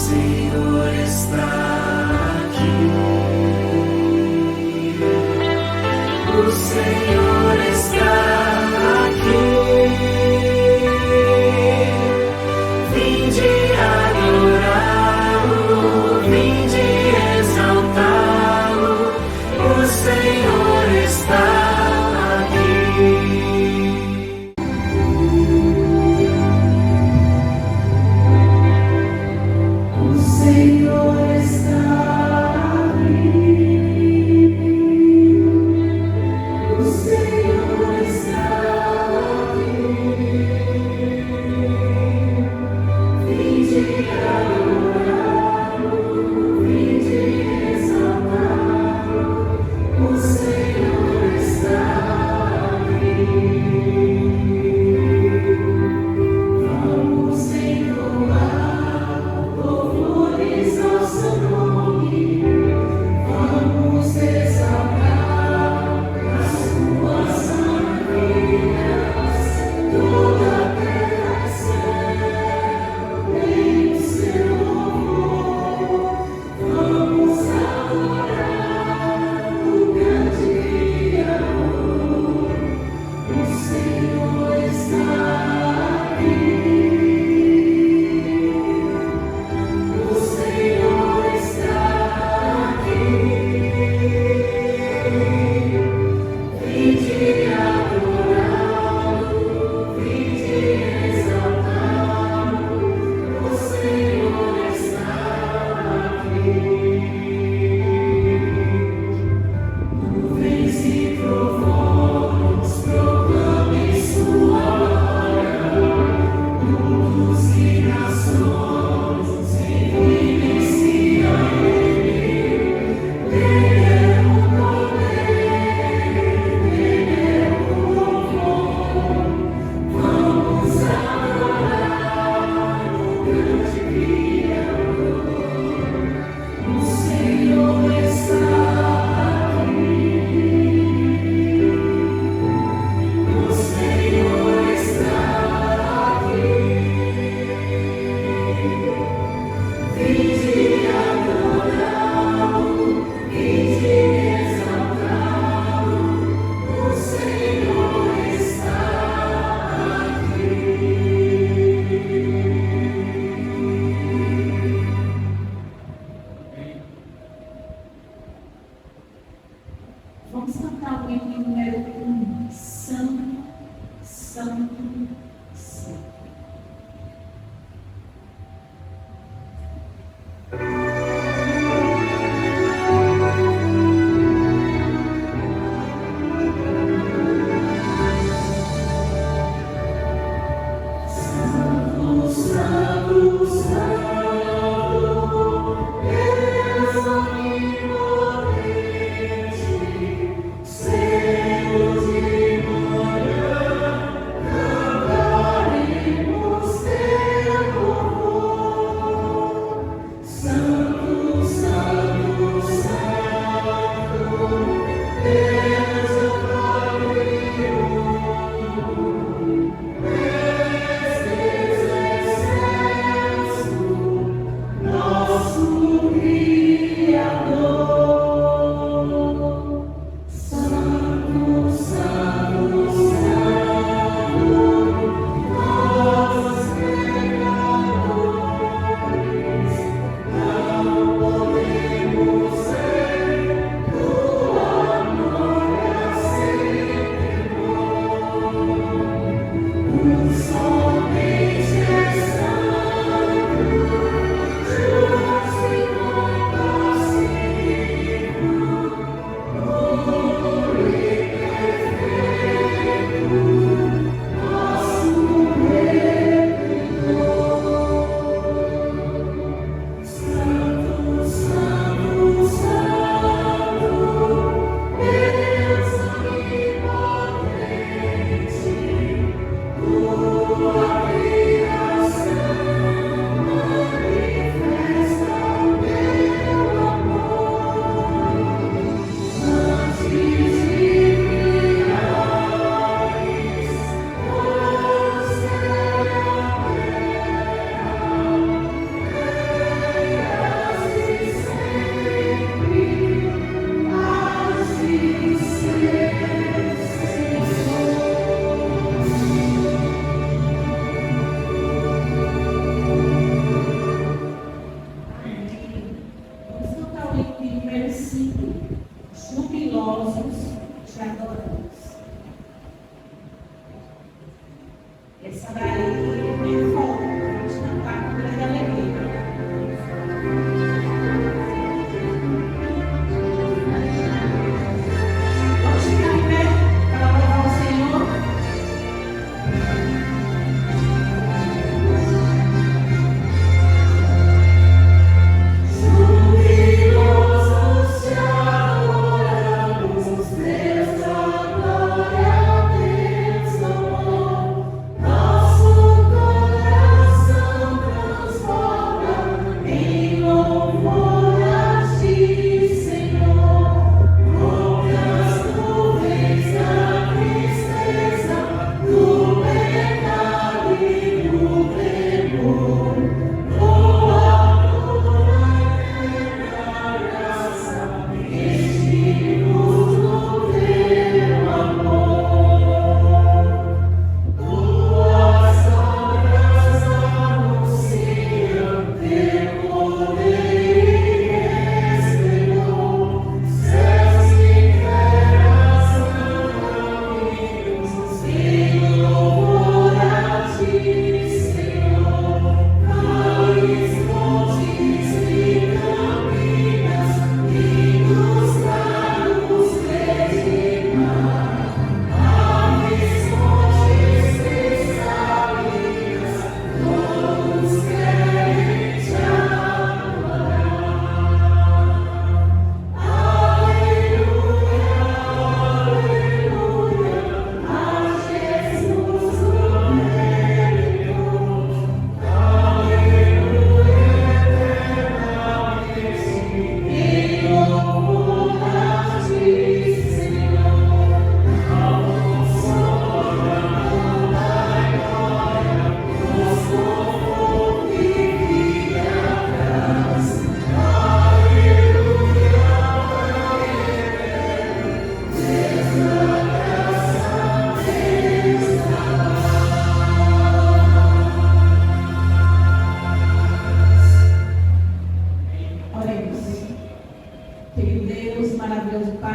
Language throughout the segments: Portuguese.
Senhor está aqui. O Senhor está aqui. Vinde adorá-lo, vinde exaltá-lo. O Senhor está aqui. O Senhor está aqui. O Senhor está aqui. Vinde adorá-lo, vinde exaltá-lo. O Senhor está aqui. Vamos entoar louvores ao seu nome. Vamos exaltar as suas maravilhas. Toda a terra e céu tem o seu louvor. Vamos adorar o grande Criador. O Senhor está aqui. O Senhor está aqui. Vinde adorá-lo, vinde exaltá-lo. O Senhor está aqui. Nuvens e trovões proclamem sua glória. Mundos e nações se inclinem-se a Ele. Dele é o poder, dele é o louvor. Vamos adorar o grande Criador. O Senhor está aqui. O Senhor está aqui. Vinde adorá-lo, vinde exaltá-lo. O Senhor está aqui. Vamos cantar o hino número 1. Santo, Santo, Santo.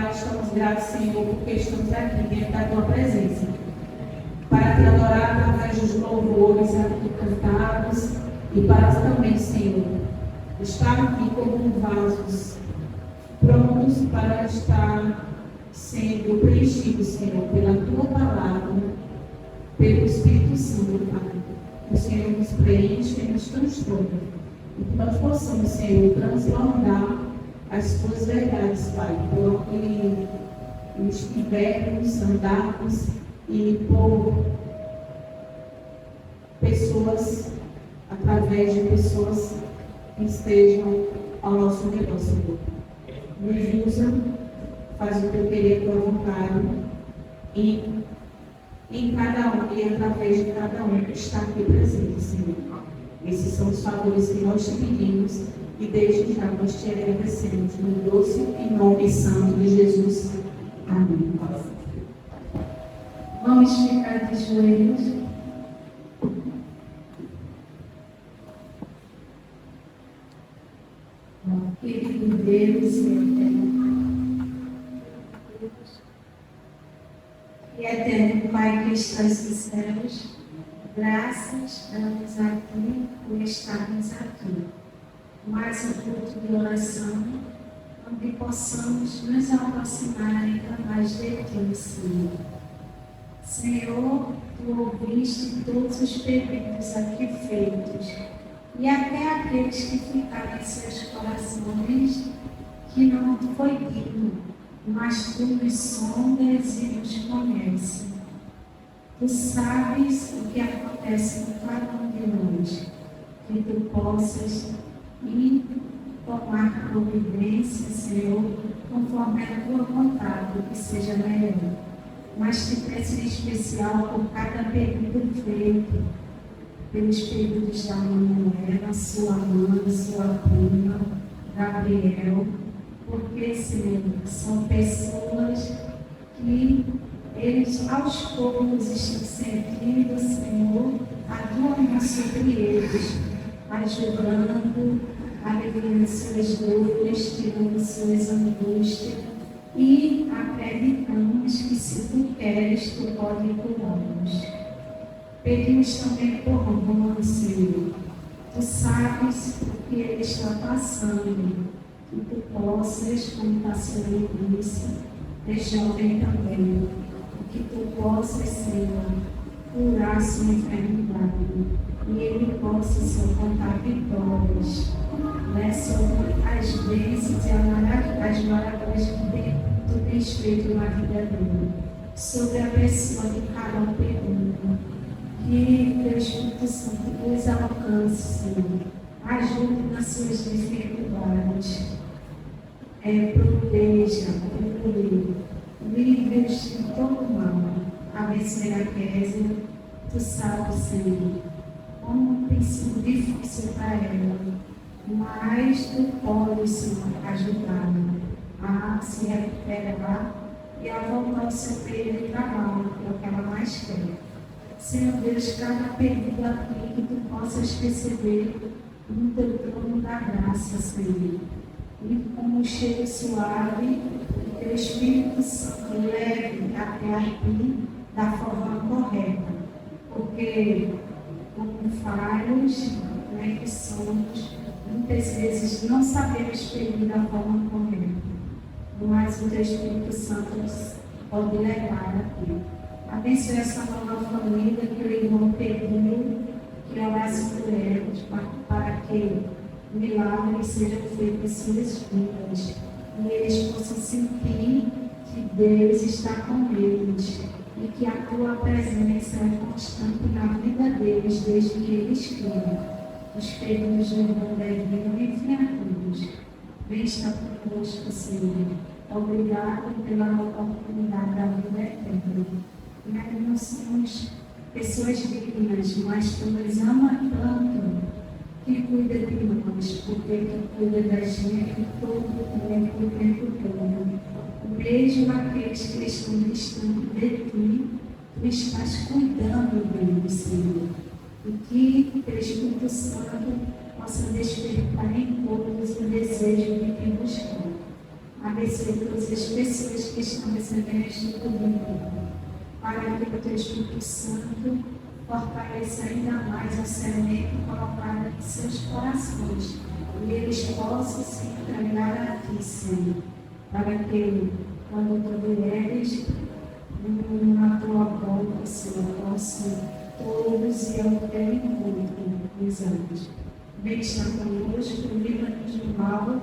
Pai, estamos gratos, Senhor, porque estamos aqui dentro da Tua presença, para Te adorar através dos louvores aqui cantados e para também, Senhor, estar aqui como vasos prontos para estar sendo preenchidos, Senhor, pela Tua palavra, pelo Espírito Santo, Pai. O Senhor nos preenche e nos transforma. E que nós possamos, Senhor, transbordar as Tuas verdades, Pai, por onde estivermos, andarmos e por pessoas, através de pessoas que estejam ao nosso redor, Senhor. Nos usa, faz o Teu querer, a Tua vontade e em cada um e através de cada um que está aqui presente, Senhor. Esses são os favores que nós te pedimos e desde já nós te agradecemos no doce e nome santo de Jesus. Amém. Vamos ficar de joelhos. Querido Deus e eterno Pai que estás nos céus, graças damos a Ti por estarmos aqui. Mais um culto de oração, onde possamos nos aproximar ainda mais de Ti, Senhor. Senhor, Tu ouviste todos os pedidos aqui feitos, e até aqueles que ficaram em seus corações, que não foi dito, mas Tu nos sondas e nos conheces. Tu sabes o que acontece com cada um de nós, que Tu possas ir tomar providência, Senhor, conforme a Tua vontade, que seja melhor. Mas te peço em especial por cada pedido feito, pelos pedidos da Manuela, sua mãe, sua prima, Gabriel, porque, Senhor, são pessoas que eles aos poucos estão sentindo, Senhor, a Tua mão sobre eles, ajudando, aliviando suas dores, tirando suas angústias e acreditamos que se Tu queres, Tu pode curá-los. Pedimos também por Roma, Senhor. Tu sabes o que ele está passando. Que Tu possas, como está sendo isso, de jovem também. Que Tu possas, Senhor, curar sua enfermidade. E ele possa, Senhor, contar vitórias. Né, sobre as bênçãos e as maravilhas que Tu tens feito na vida dele. Sobre a pessoa de Carol Pergunta. Que Teu Espírito Santo nos alcance, Senhor. Ajude nas suas dificuldades. Proteja, livre-os de todo mal. Abençoe a Kézia. Tu sabes, Senhor, como tem sido difícil para ela. Mas Tu podes, Senhor, ajudá-la a se recuperar e a voltar ao seu período de trabalho, que é o que ela mais quer. Senhor Deus, cada pedido aqui que Tu possas receber no Teu trono da graça, Senhor. E como um cheiro suave, o Teu Espírito Santo leve até aqui da forma correta. Porque, como falhos, né, que somos, muitas vezes não sabemos pedir da forma correta. Mas o Teu Espírito Santo pode levar aqui. Abençoe essa nova família que o irmão pediu, que orasse por eles, para que milagres sejam feitos em suas vidas. E eles possam sentir que Deus está com eles. E que a Tua presença é constante na vida deles, desde que eles criam. Os pedidos do irmão Devino, enfim, a todos. Vem estar conosco, Senhor. Obrigado pela oportunidade da vida eterna. Nós não somos pessoas dignas, mas Tu nos ama tanto que cuida de nós, porque Tu cuida da gente todo o tempo todo. Mesmo aqueles que estão distantes de Ti, Tu estás cuidando deles, Senhor. E que Teu Espírito Santo possa despertar em todos o desejo de Te buscar. abençoe todas as pessoas que estão recebendo este domingo, para que o teu Espírito Santo fortaleça ainda mais a semente colocada em seus corações, e eles possam se entregar a ti, Senhor, para que, quando tu vieres na tua volta, Senhor, possam todos ir ao teu encontro, exames. Vem estar conosco, livra-nos do mal,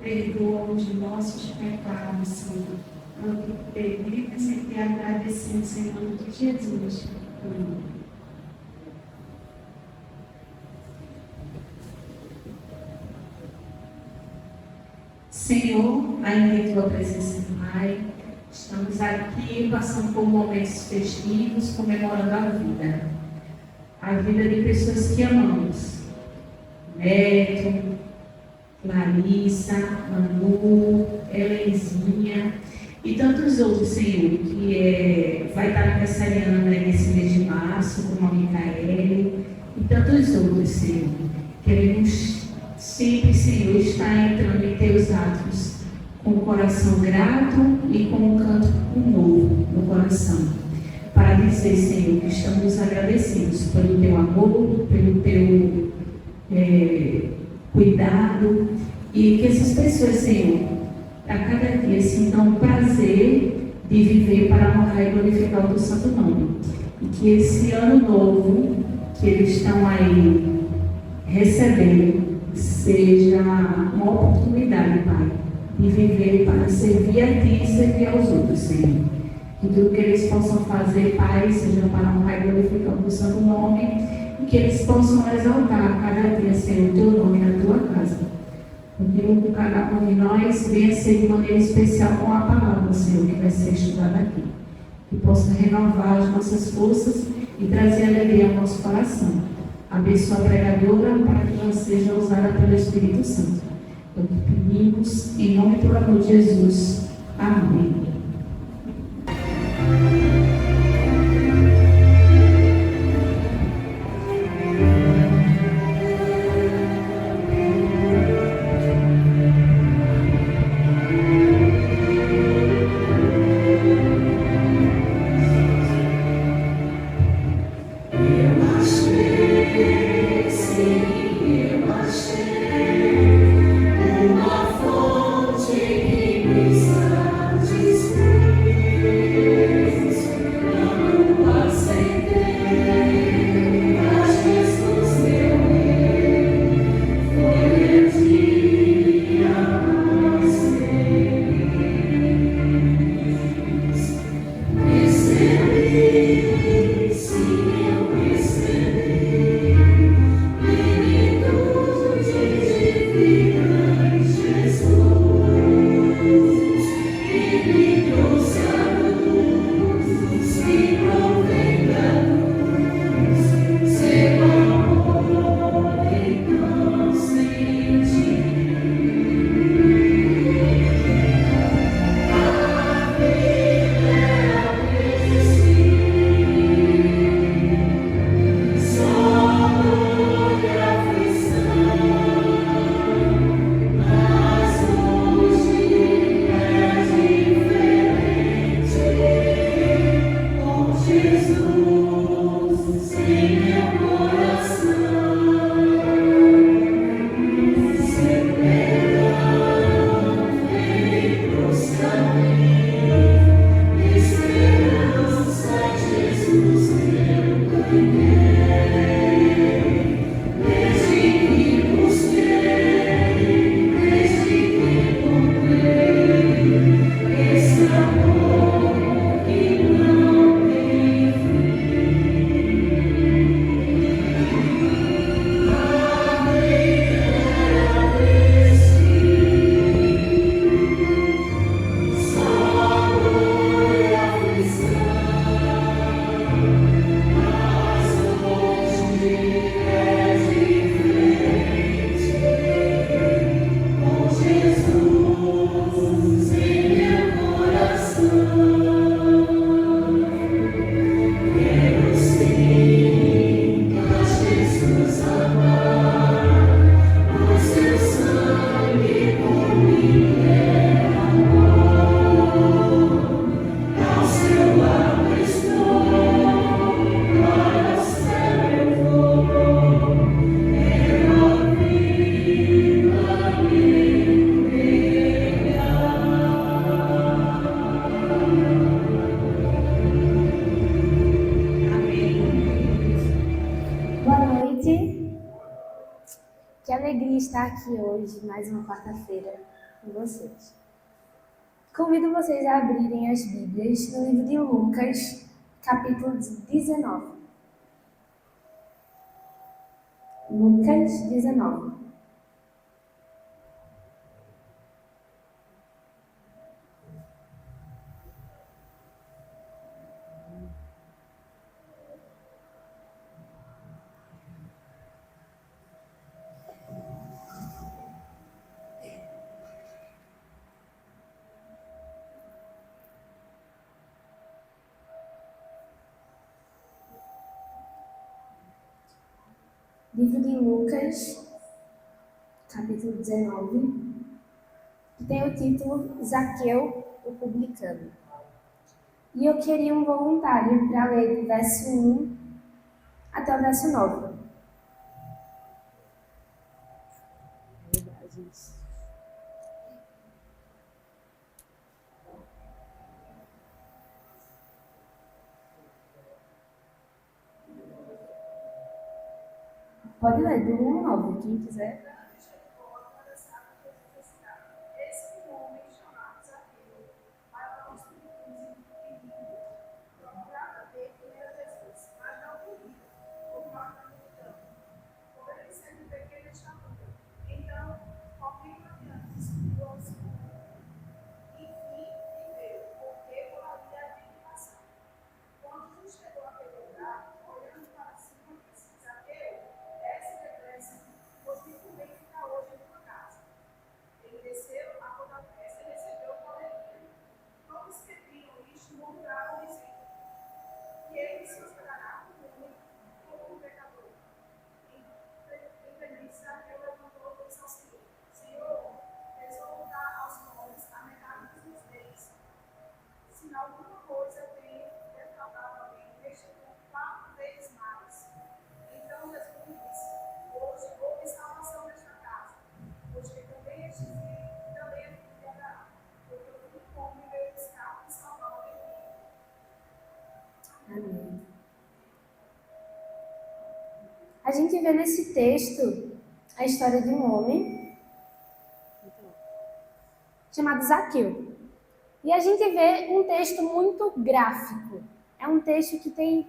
perdoa os nossos pecados, Senhor. É o que pedimos e te agradecemos em nome de Jesus. Amém. Senhor, ainda em tua presença, Pai, estamos aqui passando por momentos festivos, comemorando a vida de pessoas que amamos. Neto, Larissa, Manu, Helezinha e tantos outros, Senhor, que vai estar aniversariando nesse mês de março, como a Micaele e tantos outros, Senhor. Queremos sempre, Senhor, estar entrando em teus atos com o coração grato e com um canto novo no coração, para dizer, Senhor, que estamos agradecidos pelo teu amor, pelo teu cuidado, e que essas pessoas, Senhor, a cada dia sintam o prazer de viver para honrar e glorificar o teu santo nome. E que esse ano novo que eles estão aí recebendo seja uma oportunidade, Pai, de viver para servir a Ti e servir aos outros, Senhor. Que tudo que eles possam fazer, Pai, seja para honrar e glorificar o teu santo nome, e que eles possam exaltar a cada dia, Senhor, o teu nome na tua casa. Que cada um de nós venha ser de maneira especial com a palavra, Senhor, que vai ser estudada aqui. Que possa renovar as nossas forças e trazer alegria ao nosso coração. Abençoa a pregadora para que ela seja usada pelo Espírito Santo. É o que pedimos em nome do amor de Jesus. Amém. Uma fonte que brisa de estar aqui hoje, mais uma quarta-feira, com vocês. Convido vocês a abrirem as Bíblias no livro de Lucas, capítulo 19. Lucas 19. Livro de Lucas, capítulo 19, que tem o título Zaqueu, o publicano. E eu queria um voluntário para ler do verso 1 até o verso 9. Pode ler do 1 ao 9, quem quiser. Amém. A gente vê nesse texto a história de um homem chamado Zaqueu. E a gente vê um texto muito gráfico. É um texto que tem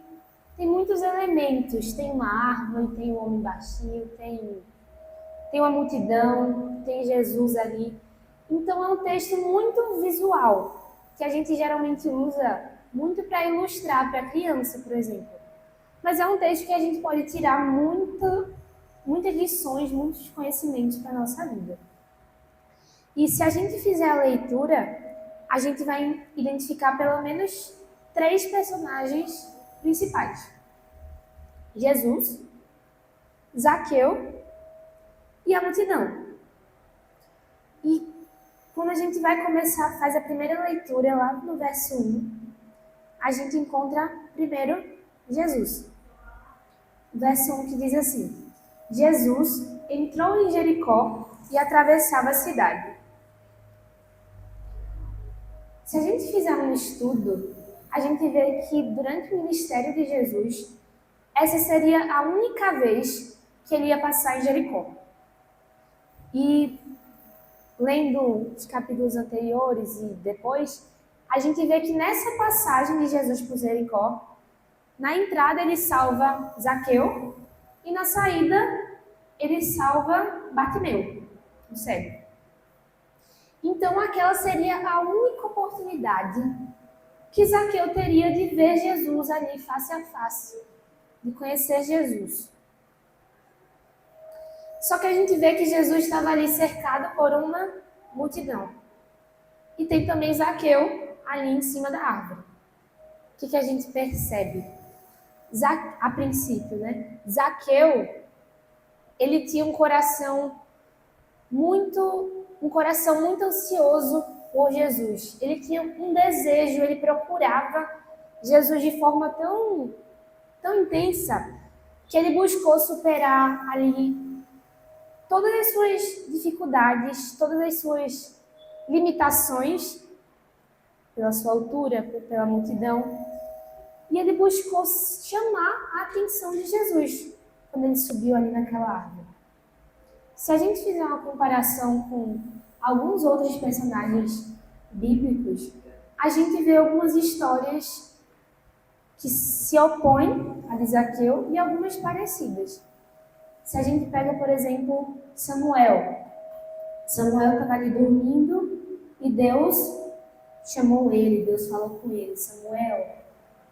muitos elementos. Tem uma árvore, tem um homem baixinho, tem uma multidão, tem Jesus ali. Então é um texto muito visual, que a gente geralmente usa muito para ilustrar para criança, por exemplo. Mas é um texto que a gente pode tirar muitas lições, muitos conhecimentos para a nossa vida. E se a gente fizer a leitura, a gente vai identificar pelo menos 3 personagens principais: Jesus, Zaqueu e a multidão. E quando a gente vai começar, faz a primeira leitura lá no verso 1, a gente encontra primeiro Jesus. Verso 1 que diz assim: Jesus entrou em Jericó e atravessava a cidade. Se a gente fizer um estudo, a gente vê que durante o ministério de Jesus, essa seria a única vez que ele ia passar em Jericó. E lendo os capítulos anteriores e depois, a gente vê que nessa passagem de Jesus por Jericó, na entrada ele salva Zaqueu e na saída ele salva Bartimeu, o cego. Então aquela seria a única oportunidade que Zaqueu teria de ver Jesus ali face a face, de conhecer Jesus. Só que a gente vê que Jesus estava ali cercado por uma multidão. E tem também Zaqueu ali em cima da árvore. O que a gente percebe? A princípio, né? Zaqueu, ele tinha um coração muito ansioso por Jesus. Ele tinha um desejo, ele procurava Jesus de forma tão intensa que ele buscou superar ali todas as suas dificuldades, todas as suas limitações, pela sua altura, pela multidão. E ele buscou chamar a atenção de Jesus quando ele subiu ali naquela árvore. Se a gente fizer uma comparação com alguns outros personagens bíblicos, a gente vê algumas histórias que se opõem a de Zaqueu e algumas parecidas. Se a gente pega, por exemplo, Samuel estava ali dormindo e Deus chamou ele, Deus falou com ele, Samuel.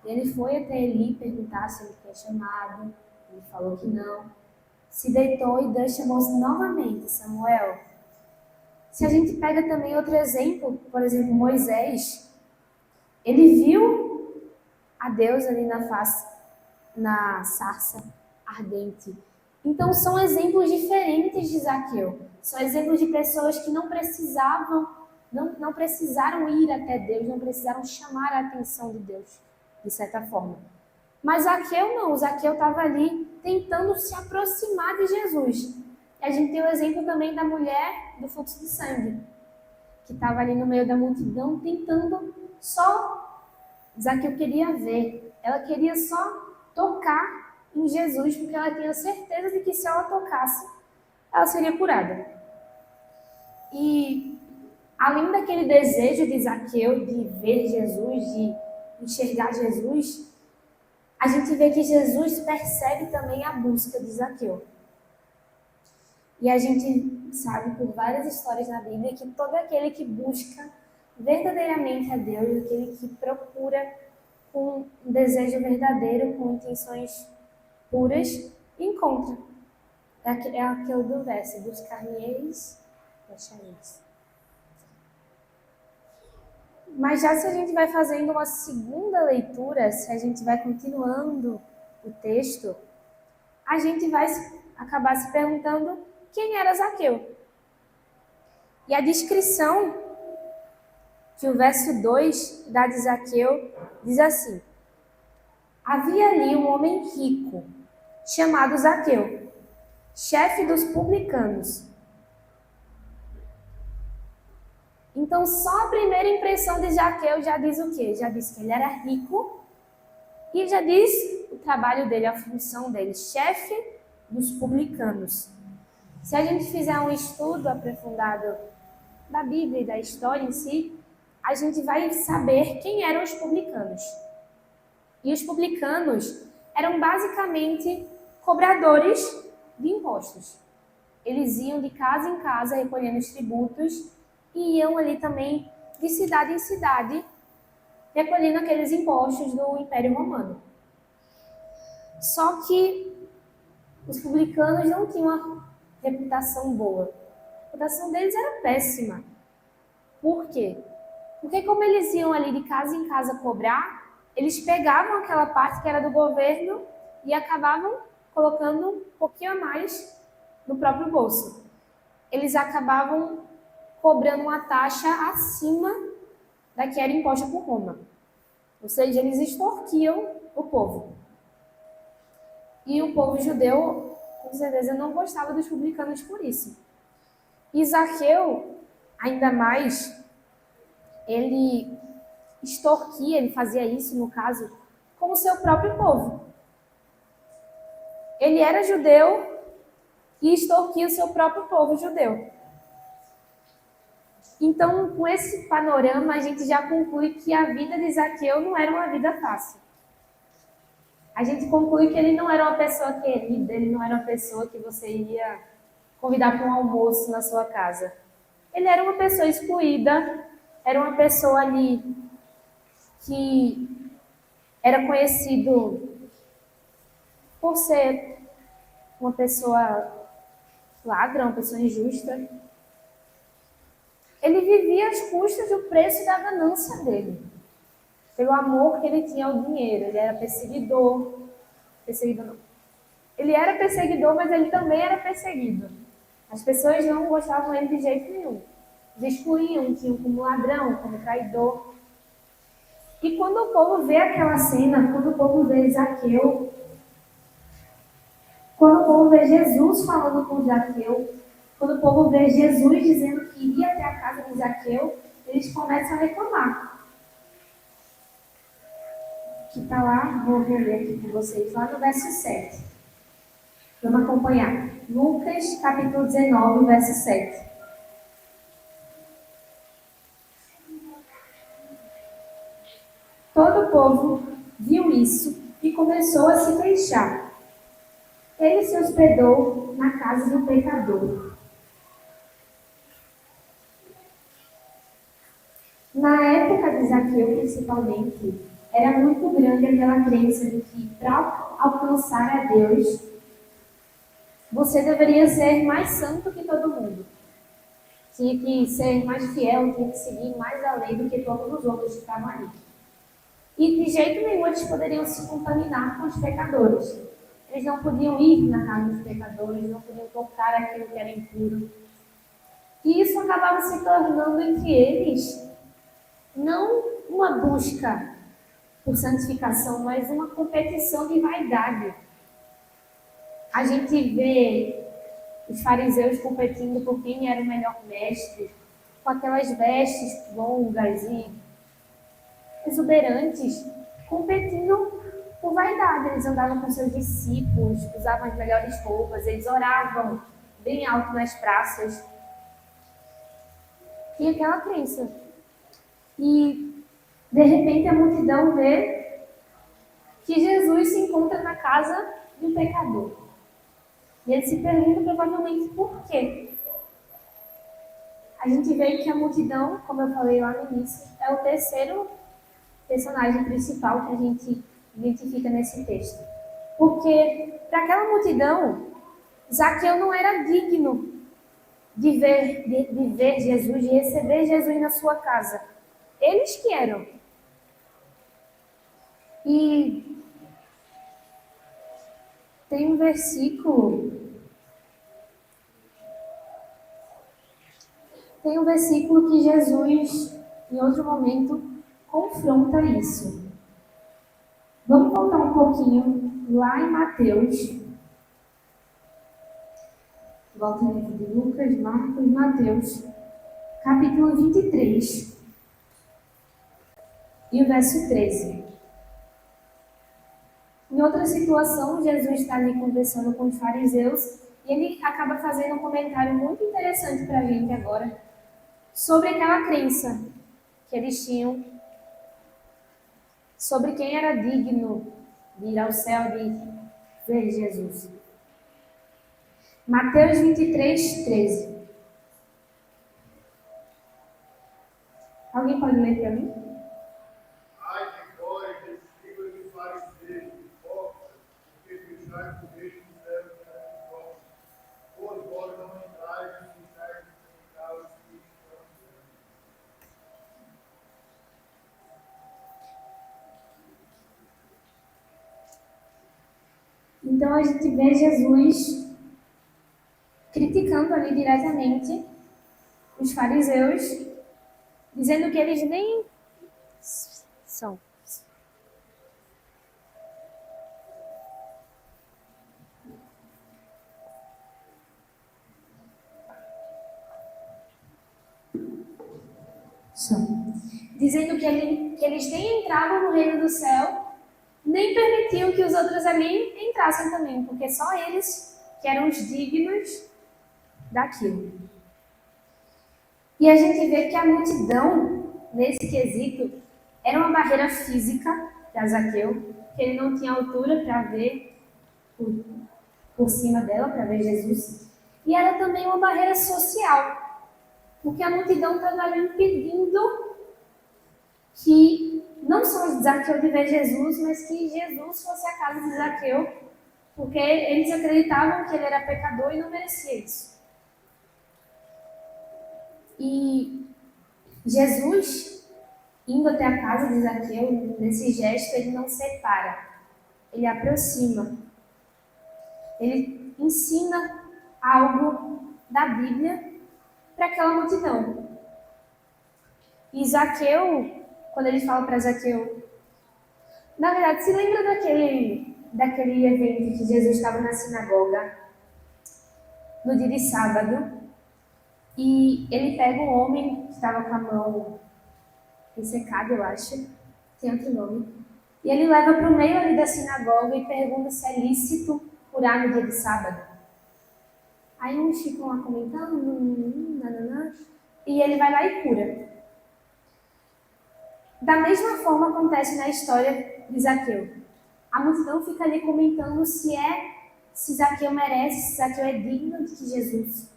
Ele foi até Eli perguntar se ele tinha chamado, ele falou que não. Se deitou e Deus chamou novamente, Samuel. Se a gente pega também outro exemplo, por exemplo, Moisés, ele viu a Deus ali na sarça ardente. Então são exemplos diferentes de Zaqueu. São exemplos de pessoas que não precisaram ir até Deus, não precisaram chamar a atenção de Deus, de certa forma. Mas Zaqueu não, Zaqueu estava ali tentando se aproximar de Jesus. E a gente tem o exemplo também da mulher do fluxo de sangue, que estava ali no meio da multidão tentando só... Zaqueu queria ver, ela queria só tocar em Jesus, porque ela tinha certeza de que se ela tocasse, ela seria curada. E além daquele desejo de Zaqueu de ver Jesus, de enxergar Jesus, a gente vê que Jesus percebe também a busca de Zaqueu. E a gente sabe por várias histórias na Bíblia que todo aquele que busca verdadeiramente a Deus, aquele que procura com um desejo verdadeiro, com intenções puras, encontra. É aquele do verso, buscar-me-eis, achareis. Mas já se a gente vai fazendo uma segunda leitura, se a gente vai continuando o texto, a gente vai acabar se perguntando quem era Zaqueu. E a descrição que o verso 2 dá de Zaqueu diz assim: havia ali um homem rico, chamado Zaqueu, chefe dos publicanos. Então, só a primeira impressão de Zaqueu já diz o quê? Já diz que ele era rico e já diz o trabalho dele, a função dele, chefe dos publicanos. Se a gente fizer um estudo aprofundado da Bíblia e da história em si, a gente vai saber quem eram os publicanos. E os publicanos eram basicamente cobradores de impostos. Eles iam de casa em casa recolhendo os tributos e iam ali também de cidade em cidade recolhendo aqueles impostos do Império Romano. Só que os publicanos não tinham uma reputação boa. A reputação deles era péssima. Por quê? Porque como eles iam ali de casa em casa cobrar, eles pegavam aquela parte que era do governo e acabavam colocando um pouquinho a mais no próprio bolso. Eles acabavam cobrando uma taxa acima da que era imposta por Roma. Ou seja, eles extorquiam o povo. E o povo judeu, com certeza, não gostava dos publicanos por isso. E Zaqueu, ainda mais, ele extorquia, ele fazia isso, no caso, com o seu próprio povo. Ele era judeu e extorquia o seu próprio povo judeu. Então, com esse panorama, a gente já conclui que a vida de Zaqueu não era uma vida fácil. A gente conclui que ele não era uma pessoa querida, ele não era uma pessoa que você ia convidar para um almoço na sua casa. Ele era uma pessoa excluída, era uma pessoa ali que era conhecido por ser uma pessoa ladra, uma pessoa injusta. Ele vivia às custas do preço da ganância dele, pelo amor que ele tinha ao dinheiro. Ele era perseguidor não. Ele era perseguidor, mas ele também era perseguido. As pessoas não gostavam dele de jeito nenhum. Eles excluíam, tinham como ladrão, como traidor. E quando o povo vê aquela cena, quando o povo vê Zaqueu, quando o povo vê Jesus falando com Zaqueu, quando o povo vê Jesus dizendo que iria até a casa de Zaqueu, eles começam a reclamar. Que está lá, vou ler aqui com vocês, lá no verso 7. Vamos acompanhar. Lucas, capítulo 19, verso 7. Todo o povo viu isso e começou a se queixar. Ele se hospedou na casa do pecador. Na época de Zaqueu, principalmente, era muito grande aquela crença de que, para alcançar a Deus, você deveria ser mais santo que todo mundo. Tinha que ser mais fiel, tinha que seguir mais a lei do que todos os outros que estavam ali. E de jeito nenhum eles poderiam se contaminar com os pecadores. Eles não podiam ir na casa dos pecadores, não podiam tocar aquilo que era impuro. E isso acabava se tornando entre eles não uma busca por santificação, mas uma competição de vaidade. A gente vê os fariseus competindo por quem era o melhor mestre, com aquelas vestes longas e exuberantes, competindo por vaidade. Eles andavam com seus discípulos, usavam as melhores roupas, eles oravam bem alto nas praças. E aquela crença. E, de repente, a multidão vê que Jesus se encontra na casa de um pecador. E ele se pergunta provavelmente por quê. A gente vê que a multidão, como eu falei lá no início, é o terceiro personagem principal que a gente identifica nesse texto. Porque, para aquela multidão, Zaqueu não era digno de ver Jesus, de receber Jesus na sua casa. Eles que eram. E tem um versículo que Jesus, em outro momento, confronta isso. Vamos voltar um pouquinho lá em Mateus. Volta no livro de Lucas, Marcos, Mateus, capítulo 23. E o verso 13. Em outra situação, Jesus está ali conversando com os fariseus e ele acaba fazendo um comentário muito interessante para a gente agora sobre aquela crença que eles tinham sobre quem era digno de ir ao céu, de ver Jesus. Mateus 23, 13. Alguém pode ler para mim? Então a gente vê Jesus criticando ali diretamente os fariseus, dizendo que eles nem são. Dizendo que eles nem entravam no reino do céu, nem permitiam que os outros ali entrassem também, porque só eles que eram os dignos daquilo. E a gente vê que a multidão, nesse quesito, era uma barreira física para Zaqueu, que ele não tinha altura para ver por cima dela, para ver Jesus, e era também uma barreira social, porque a multidão estava ali impedindo que não só Zaqueu de ver Jesus, mas que Jesus fosse à casa de Zaqueu, porque eles acreditavam que ele era pecador e não merecia isso. E Jesus, indo até a casa de Zaqueu, nesse gesto, ele não separa, ele aproxima. Ele ensina algo da Bíblia para aquela multidão. E Zaqueu, quando ele fala para Zaqueu, na verdade, se lembra daquele evento que Jesus estava na sinagoga, no dia de sábado, e ele pega um homem que estava com a mão ressecada, eu acho, tem outro nome, e ele leva para o meio ali da sinagoga e pergunta se é lícito curar no dia de sábado. Aí uns ficam lá comentando, nananã, e ele vai lá e cura. Da mesma forma acontece na história de Zaqueu. A multidão fica ali comentando se Zaqueu merece, se Zaqueu é digno de que Jesus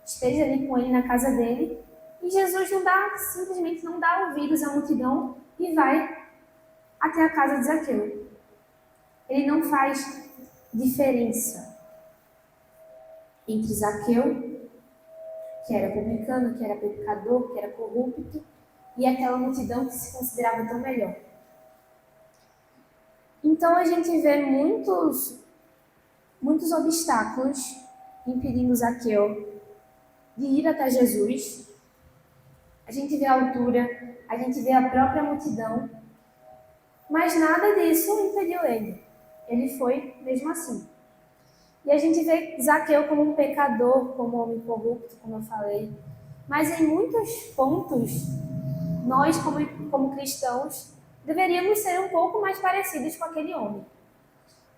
esteja ali com ele na casa dele. E Jesus simplesmente não dá ouvidos à multidão e vai até a casa de Zaqueu. Ele não faz diferença entre Zaqueu, que era publicano, que era pecador, que era corrupto, e aquela multidão que se considerava tão melhor. Então a gente vê muitos obstáculos impedindo Zaqueu de ir até Jesus. A gente vê a altura, a gente vê a própria multidão, mas nada disso impediu ele. Ele foi mesmo assim. E a gente vê Zaqueu como um pecador, como um homem corrupto, como eu falei. Mas em muitos pontos, nós, como cristãos, deveríamos ser um pouco mais parecidos com aquele homem.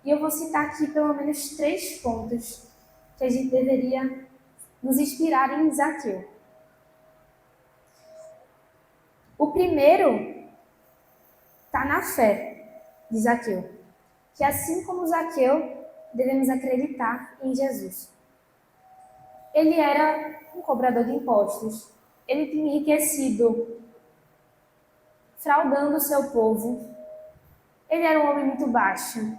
E eu vou citar aqui pelo menos 3 pontos que a gente deveria nos inspirar em Zaqueu. O primeiro está na fé de Zaqueu, que assim como Zaqueu, devemos acreditar em Jesus. Ele era um cobrador de impostos, ele tinha enriquecido fraudando o seu povo, ele era um homem muito baixo.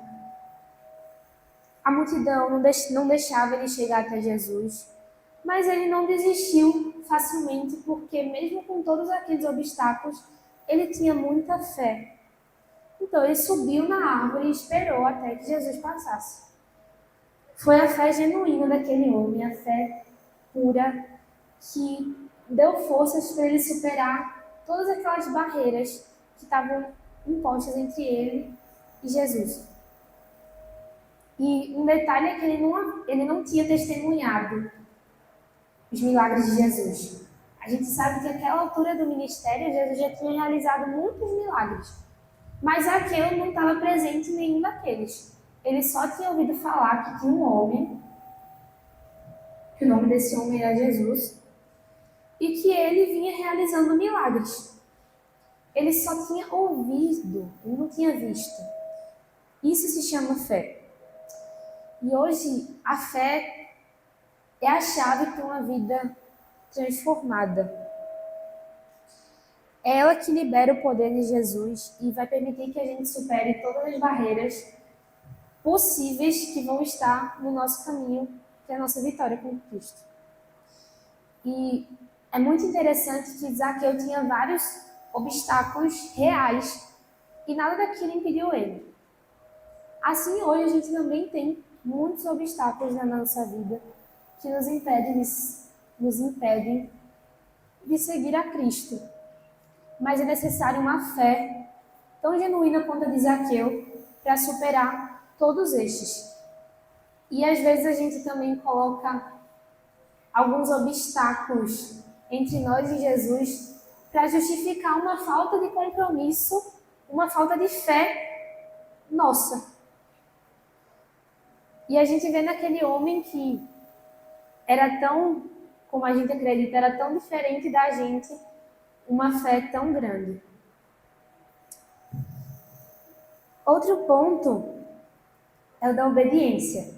A multidão não deixava ele chegar até Jesus, mas ele não desistiu facilmente, porque mesmo com todos aqueles obstáculos, ele tinha muita fé. Então ele subiu na árvore e esperou até que Jesus passasse. Foi a fé genuína daquele homem, a fé pura, que deu forças para ele superar todas aquelas barreiras que estavam impostas entre ele e Jesus. E um detalhe é que ele não tinha testemunhado os milagres de Jesus. A gente sabe que naquela altura do ministério, Jesus já tinha realizado muitos milagres. Mas Zaqueu não estava presente em nenhum daqueles. Ele só tinha ouvido falar que tinha um homem, que o nome desse homem era Jesus, e que ele vinha realizando milagres. Ele só tinha ouvido, ele não tinha visto. Isso se chama fé. E hoje, a fé é a chave para uma vida transformada. É ela que libera o poder de Jesus e vai permitir que a gente supere todas as barreiras possíveis que vão estar no nosso caminho, que é a nossa vitória com Cristo. E é muito interessante que Zaqueu tinha vários obstáculos reais e nada daquilo impediu ele. Assim, hoje a gente também tem muitos obstáculos na nossa vida que nos impedem de seguir a Cristo. Mas é necessário uma fé tão genuína quanto a de Zaqueu para superar todos estes. E às vezes a gente também coloca alguns obstáculos entre nós e Jesus para justificar uma falta de compromisso, uma falta de fé nossa. E a gente vê naquele homem que era tão, como a gente acredita, era tão diferente da gente, uma fé tão grande. Outro ponto é o da obediência.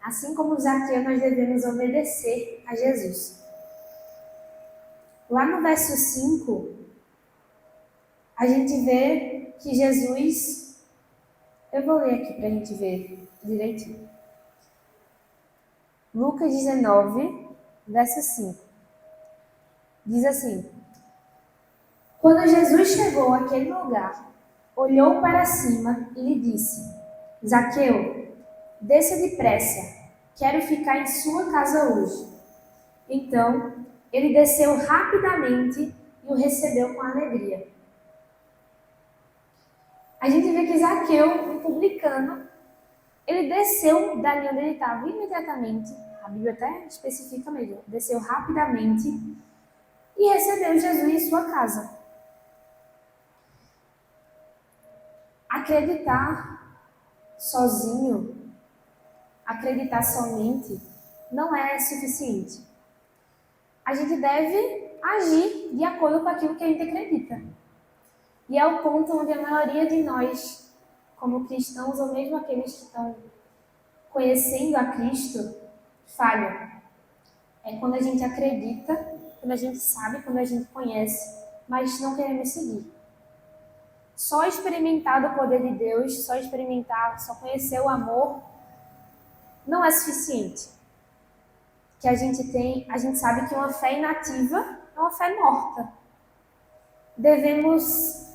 Assim como Zaqueu, nós devemos obedecer a Jesus. Lá no verso 5, a gente vê que Jesus... Eu vou ler aqui para a gente ver direitinho. Lucas 19, verso 5. Diz assim: Quando Jesus chegou àquele lugar, olhou para cima e lhe disse: Zaqueu, desça depressa, quero ficar em sua casa hoje. Então, ele desceu rapidamente e o recebeu com alegria. A gente vê que Zaqueu, um publicano, ele desceu dali onde ele estava imediatamente, a Bíblia até especifica mesmo, desceu rapidamente e recebeu Jesus em sua casa. Acreditar sozinho acreditar somente não é suficiente. A gente deve agir de acordo com aquilo que a gente acredita. E é o ponto onde a maioria de nós, como cristãos, ou mesmo aqueles que estão conhecendo a Cristo, falham. É quando a gente acredita, quando a gente sabe, quando a gente conhece, mas não queremos seguir. Só experimentar do poder de Deus, só conhecer o amor, não é suficiente. Que a gente sabe que uma fé inativa é uma fé morta. Devemos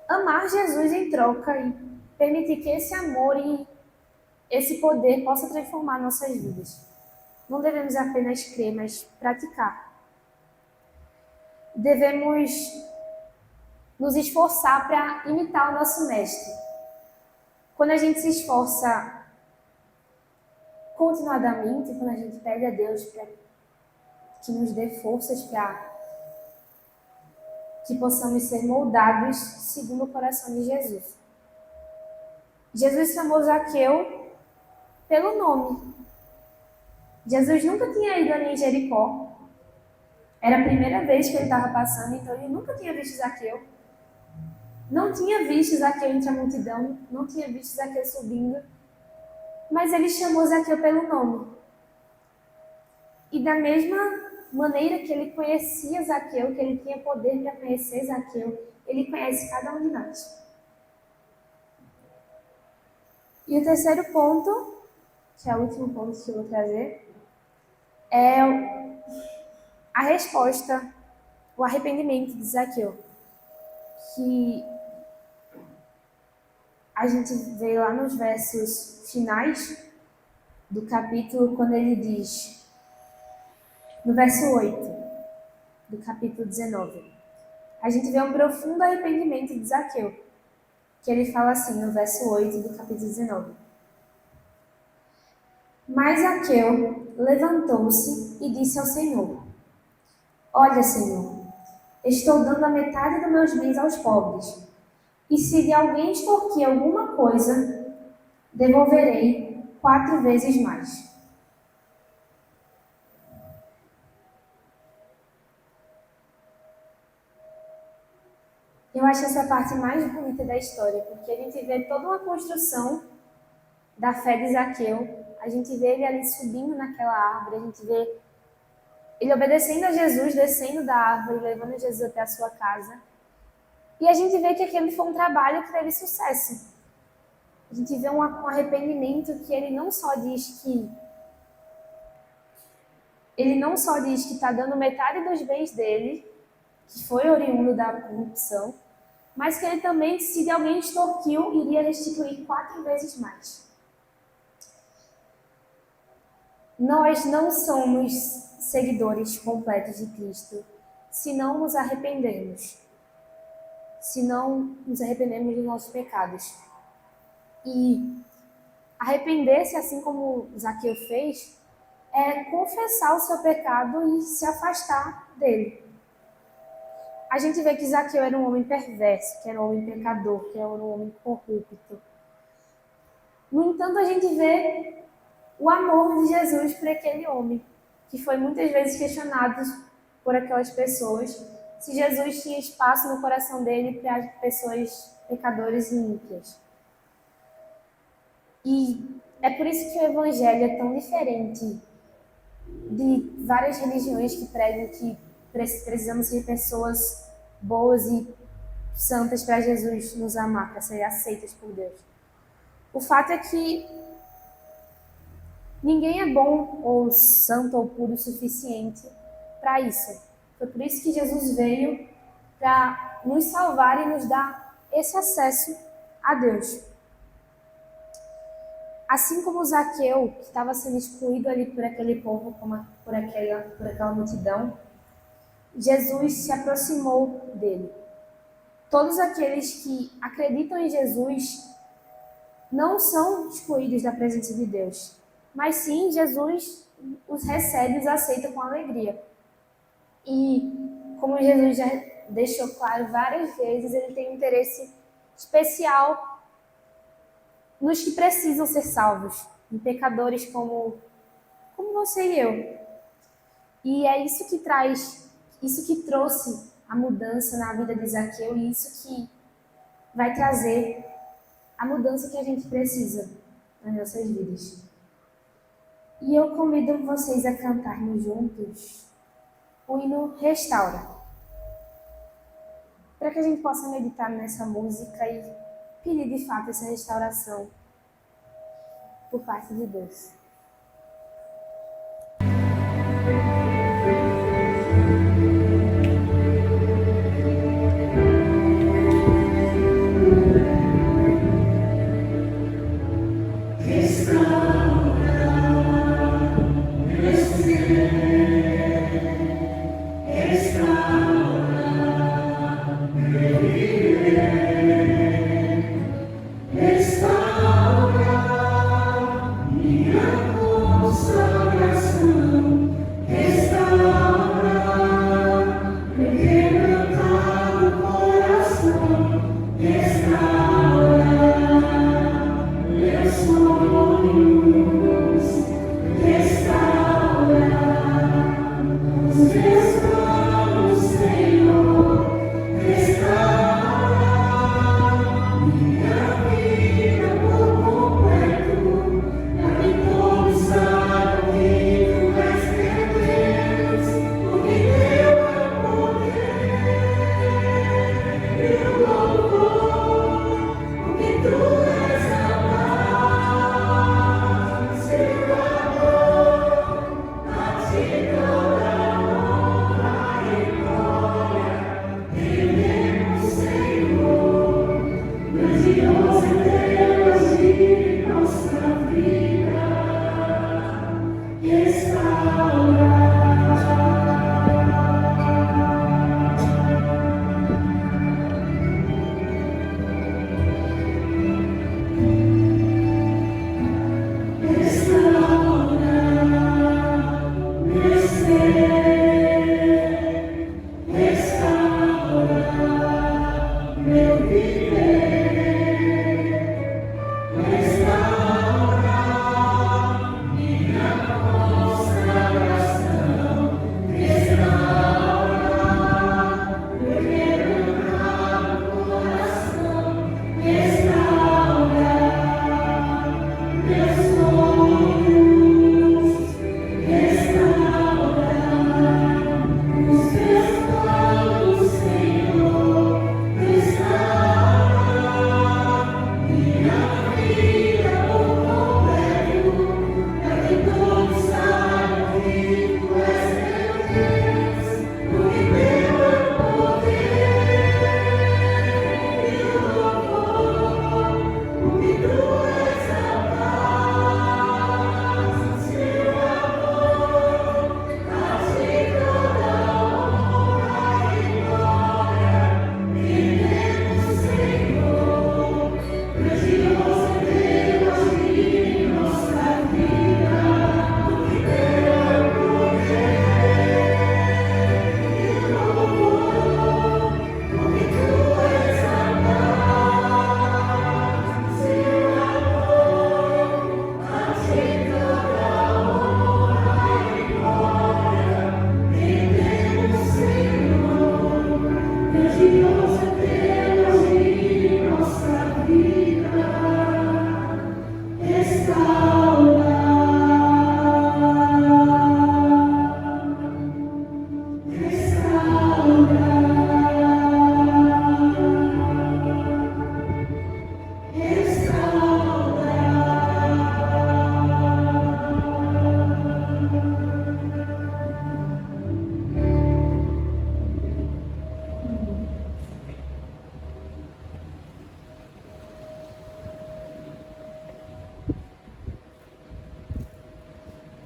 amar Jesus em troca e permitir que esse amor e esse poder possa transformar nossas vidas. Não devemos apenas crer, mas praticar. Devemos nos esforçar para imitar o nosso mestre. Quando a gente se esforça continuadamente, quando a gente pede a Deus para que nos dê forças para que possamos ser moldados segundo o coração de Jesus. Jesus chamou Zaqueu pelo nome. Jesus nunca tinha ido ali em Jericó. Era a primeira vez que ele estava passando, então ele nunca tinha visto Zaqueu. Não tinha visto Zaqueu entre a multidão, não tinha visto Zaqueu subindo, mas ele chamou Zaqueu pelo nome. E da mesma maneira que ele conhecia Zaqueu, que ele tinha poder para conhecer Zaqueu, ele conhece cada um de nós. E o terceiro ponto, que é o último ponto que eu vou trazer, é a resposta, o arrependimento de Zaqueu, que a gente vê lá nos versos finais do capítulo, quando ele diz, no verso 8 do capítulo 19, a gente vê um profundo arrependimento de Zaqueu, que ele fala assim no verso 8 do capítulo 19. Mas Zaqueu levantou-se e disse ao Senhor: Olha, Senhor, estou dando a metade dos meus bens aos pobres, e se de alguém extorquir alguma coisa, devolverei 4 vezes mais. Eu acho essa parte mais bonita da história, porque a gente vê toda uma construção da fé de Zaqueu, a gente vê ele ali subindo naquela árvore, a gente vê ele obedecendo a Jesus, descendo da árvore, levando Jesus até a sua casa. E a gente vê que aquele foi um trabalho que teve sucesso. A gente vê um arrependimento que ele não só diz que está dando metade dos bens dele, que foi oriundo da corrupção, mas que ele também, se de alguém extorquiu, iria restituir 4 vezes mais. Nós não somos seguidores completos de Cristo se não nos arrependermos, se não nos arrependermos dos nossos pecados. E arrepender-se, assim como Zaqueu fez, é confessar o seu pecado e se afastar dele. A gente vê que Zaqueu era um homem perverso, que era um homem pecador, que era um homem corrupto. No entanto, a gente vê o amor de Jesus por aquele homem, que foi muitas vezes questionado por aquelas pessoas, se Jesus tinha espaço no coração dele para pessoas pecadoras e ímpias. E é por isso que o Evangelho é tão diferente de várias religiões que pregam que precisamos ser pessoas boas e santas para Jesus nos amar, para serem aceitas por Deus. O fato é que ninguém é bom ou santo ou puro o suficiente para isso. Foi por isso que Jesus veio para nos salvar e nos dar esse acesso a Deus. Assim como Zaqueu, que estava sendo excluído ali por aquele povo, por aquela multidão, Jesus se aproximou dele. Todos aqueles que acreditam em Jesus não são excluídos da presença de Deus, mas sim Jesus os recebe e os aceita com alegria. E como Jesus já deixou claro várias vezes, ele tem um interesse especial nos que precisam ser salvos, em pecadores como você e eu. E é isso que trouxe a mudança na vida de Zaqueu e isso que vai trazer a mudança que a gente precisa nas nossas vidas. E eu convido vocês a cantarmos juntos o hino Restaura, para que a gente possa meditar nessa música e pedir de fato essa restauração por parte de Deus.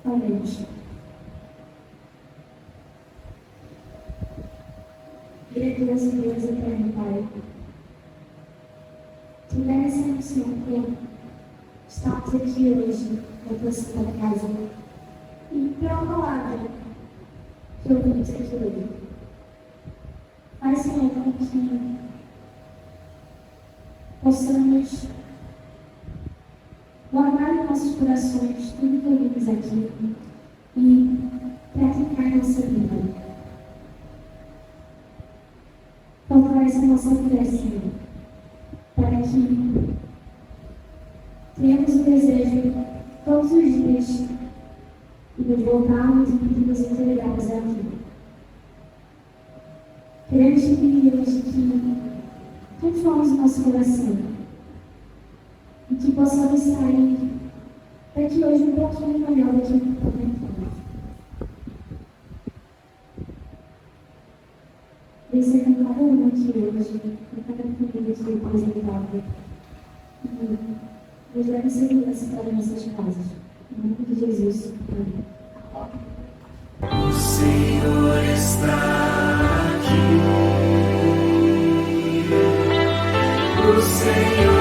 Oremos. Grandioso Deus eterno, Pai, te agradecemos, Senhor, por estarmos aqui hoje na tua santa casa e pela palavra que ouvimos aqui hoje. Pai, Senhor, que possamos guardar em nossos corações tudo que ouvimos aqui e praticar em nossa vida. Fortalece a nossa fé, Senhor, para que tenhamos o desejo todos os dias e nos voltarmos e nos entregarmos a Ti. Queremos te pedir hoje que transformes o nosso coração e que possamos sair daqui hoje um pouquinho melhor do que entramos. Desça com cada um aqui hoje, com cada família que foi apresentada. E nos leve segurança para nossas casas. Em nome de Jesus. Amém. O Senhor está aqui. O Senhor